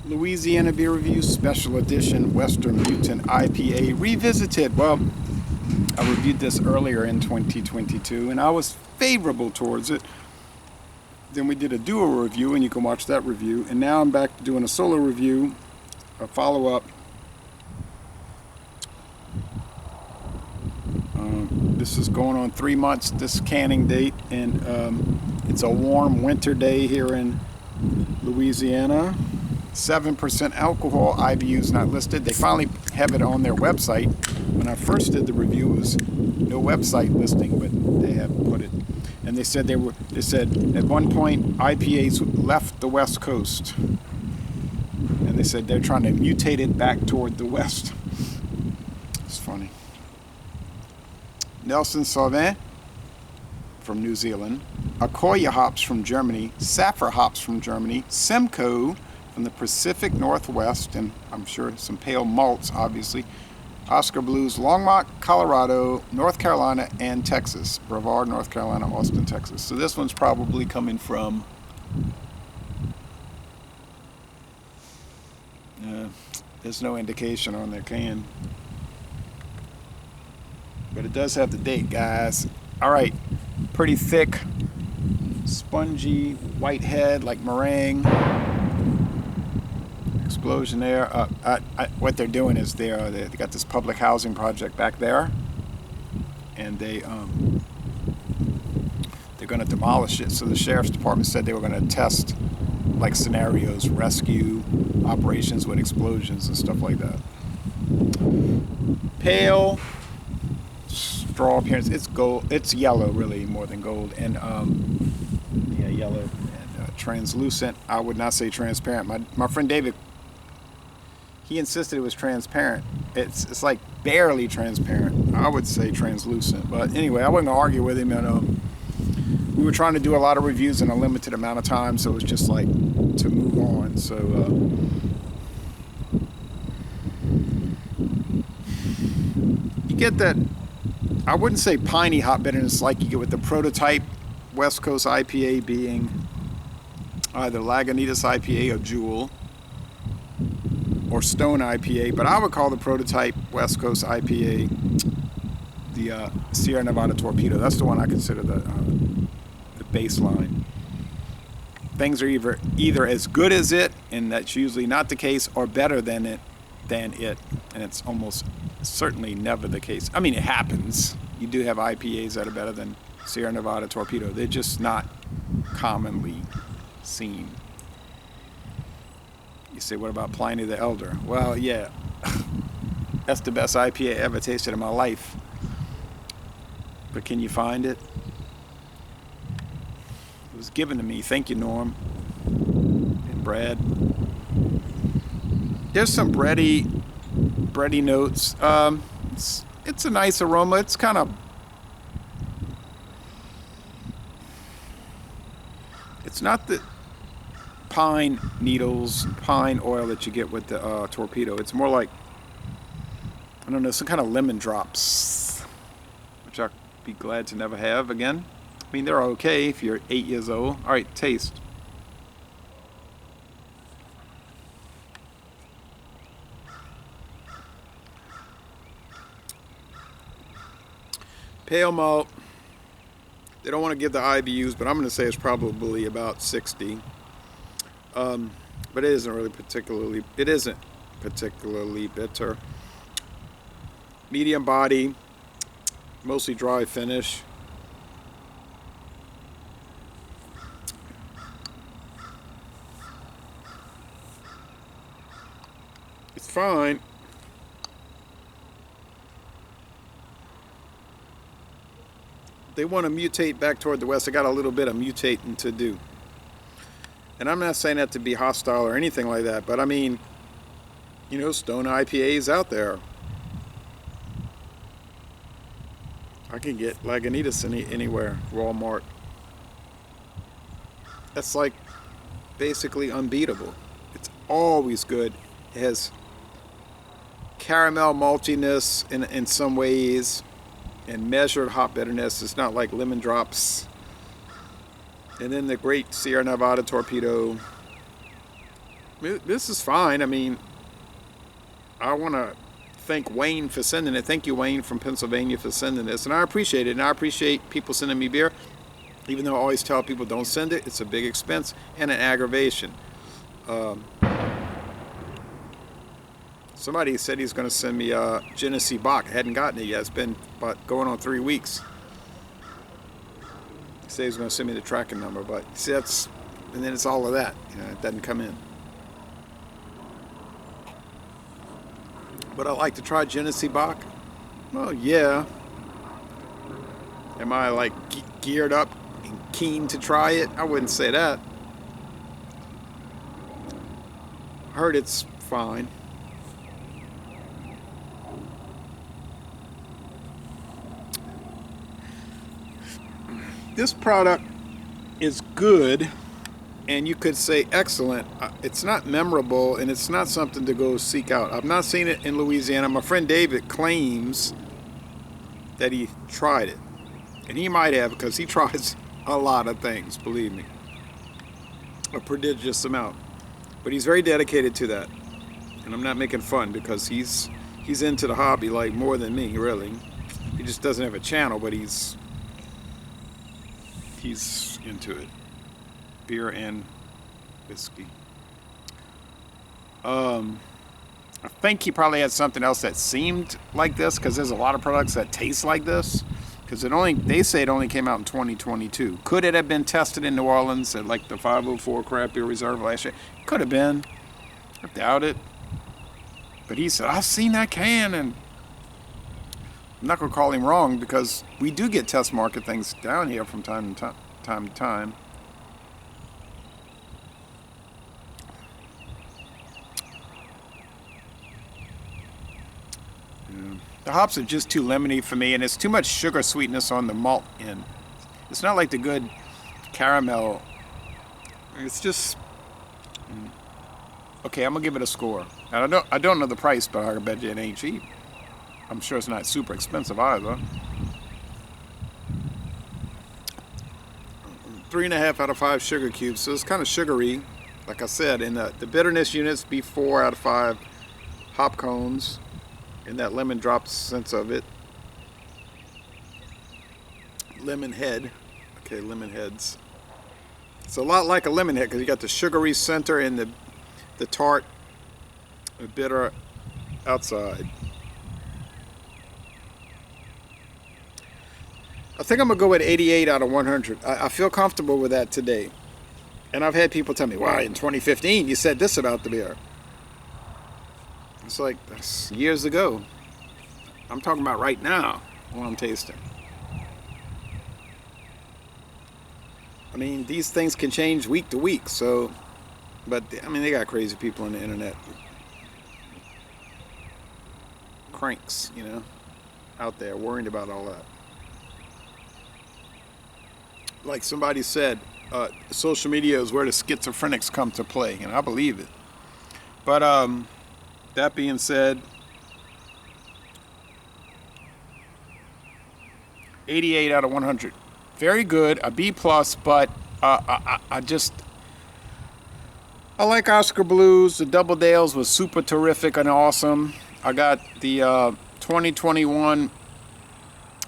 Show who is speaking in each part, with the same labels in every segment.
Speaker 1: Louisiana Beer Review Special Edition Western Mutant IPA Revisited. Well, I reviewed this earlier in 2022 and I was favorable towards it. Then we did a duo review and you can watch that review. And now I'm back to doing a solo review, a follow-up. This is going on 3 months, this canning date, and it's a warm winter day here in Louisiana. 7% alcohol, IBUs not listed. They finally have it on their website. When I first did the review, it was no website listing, but they have put it. And they said they said at one point IPAs left the West Coast, and they said they're trying to mutate it back toward the West. It's funny. Nelson Sauvin from New Zealand, Akoya hops from Germany, Saffir hops from Germany, Simcoe from the Pacific Northwest, and I'm sure some pale malts, obviously, Oskar Blues, Longmont, Colorado, North Carolina, and Texas. Brevard, North Carolina, Austin, Texas. So this one's probably coming from there's no indication on their can. But it does have the date, guys. All right, pretty thick, spongy, white head like meringue. Explosion there. What they're doing is they got this public housing project back there, and they're going to demolish it. So the sheriff's department said they were going to test like scenarios, rescue operations with explosions and stuff like that. Pale. Straw appearance. It's gold. It's yellow, really, more than gold, and yeah, yellow and translucent. I would not say transparent. My friend David, he insisted it was transparent. It's like barely transparent. I would say translucent, but anyway, I wasn't gonna argue with him. And we were trying to do a lot of reviews in a limited amount of time, so it was just like to move on. So. You get that. I wouldn't say piney hop bitterness like you get with the prototype West Coast IPA being either Lagunitas IPA or Jewel or Stone IPA, but I would call the prototype West Coast IPA the Sierra Nevada Torpedo. That's the one I consider the baseline. Things are either as good as it, and that's usually not the case, or better than it, and it's almost certainly never the case. I mean, it happens. You do have IPAs that are better than Sierra Nevada Torpedo. They're just not commonly seen. You say, what about Pliny the Elder? Well, yeah, that's the best IPA I ever tasted in my life. But can you find it? It was given to me. Thank you, Norm and Brad. There's some bready notes. It's a nice aroma. It's kind of, it's not the pine needles, pine oil that you get with the Torpedo. It's more like, I don't know, some kind of lemon drops, which I'd be glad to never have again. I mean, they're okay if you're 8 years old. All right, taste. Pale malt. They don't want to give the IBUs, but I'm going to say it's probably about 60. But it isn't particularly bitter. Medium body, mostly dry finish. It's fine. They want to mutate back toward the west. They got a little bit of mutating to do. And I'm not saying that to be hostile or anything like that, but I mean, you know, Stone IPAs out there. I can get Lagunitas anywhere, Walmart. That's like basically unbeatable. It's always good. It has caramel maltiness in some ways, and measured hop bitterness. It's not like lemon drops. And then the great Sierra Nevada Torpedo. This is fine. I mean, I want to thank Wayne for sending it. Thank you, Wayne from Pennsylvania, for sending this. And I appreciate it. And I appreciate people sending me beer. Even though I always tell people don't send it. It's a big expense and an aggravation. Somebody said he's going to send me Genesee Bach. I hadn't gotten it yet. It's been about going on 3 weeks. He said he's going to send me the tracking number. But see, that's... And then it's all of that. You know, it doesn't come in. But I like to try Genesee Bach. Well, yeah. Am I like geared up and keen to try it? I wouldn't say that. I heard it's fine. This product is good. And you could say excellent. It's not memorable, and it's not something to go seek out. I've not seen it in Louisiana. My friend David claims that he tried it. And he might have, because he tries a lot of things, believe me. A prodigious amount. But he's very dedicated to that. And I'm not making fun, because he's into the hobby like more than me, really. He just doesn't have a channel, but he's into it. Beer and whiskey. I think he probably had something else that seemed like this, because there's a lot of products that taste like this. Because they say it only came out in 2022. Could it have been tested in New Orleans at like the 504 Craft Beer Reserve last year? Could have been. I doubt it. But he said, I've seen that can, and I'm not going to call him wrong, because we do get test market things down here from time to time. The hops are just too lemony for me, and it's too much sugar sweetness on the malt end. It's not like the good caramel. It's just... Okay, I'm going to give it a score. And I don't know the price, but I bet you it ain't cheap. I'm sure it's not super expensive either. 3.5 out of 5 sugar cubes, so it's kind of sugary. Like I said, and the bitterness units be 4 out of 5 hop cones. And that lemon drop sense of it. Lemon head. Okay, lemon heads. It's a lot like a lemon head, because you got the sugary center and the tart, the bitter outside. I think I'm going to go with 88 out of 100. I feel comfortable with that today. And I've had people tell me, why, in 2015 you said this about the beer. It's like, that's years ago. I'm talking about right now, what I'm tasting. I mean, these things can change week to week, so... But, I mean, they got crazy people on the internet. Cranks, you know, out there worrying about all that. Like somebody said, social media is where the schizophrenics come to play, and I believe it. But, that being said, 88 out of 100. Very good, a B+, but I like Oskar Blues. The Double Dales was super terrific and awesome. I got the 2021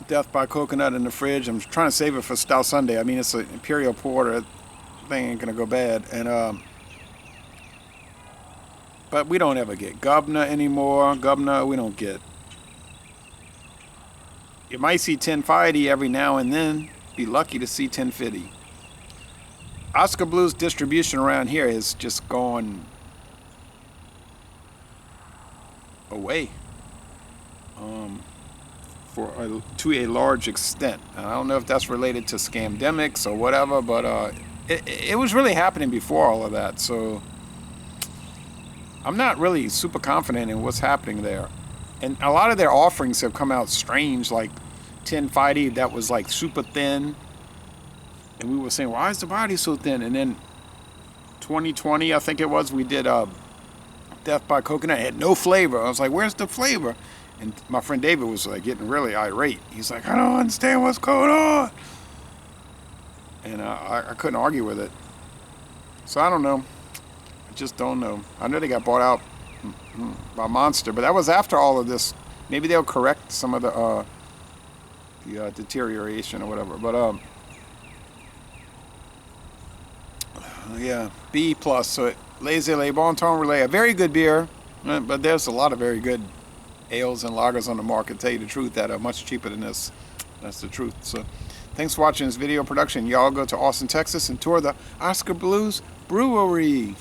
Speaker 1: Death by Coconut in the fridge. I'm trying to save it for Stout Sunday. I mean, it's an Imperial Porter. Thing ain't gonna go bad. And but we don't ever get Governor anymore. Governor, we don't get. You might see 1050 every now and then. Be lucky to see 1050. Oskar Blues distribution around here is just gone away to a large extent. And I don't know if that's related to scamdemics or whatever, but it was really happening before all of that. So I'm not really super confident in what's happening there. And a lot of their offerings have come out strange, like 1050 that was like super thin. And we were saying, why is the body so thin? And then 2020, I think it was, we did Death by Coconut. It had no flavor. I was like, where's the flavor? And my friend David was like getting really irate. He's like, I don't understand what's going on. And I couldn't argue with it. So I don't know. I just don't know. I know they got bought out by Monster, but that was after all of this. Maybe they'll correct some of the deterioration or whatever. But yeah, B plus. So it Laissez Le Bon Ton Relais, a very good beer, but there's a lot of very good ales and lagers on the market. Tell you the truth, that are much cheaper than this. That's the truth. So, thanks for watching this video production. Y'all go to Austin, Texas, and tour the Oskar Blues Brewery.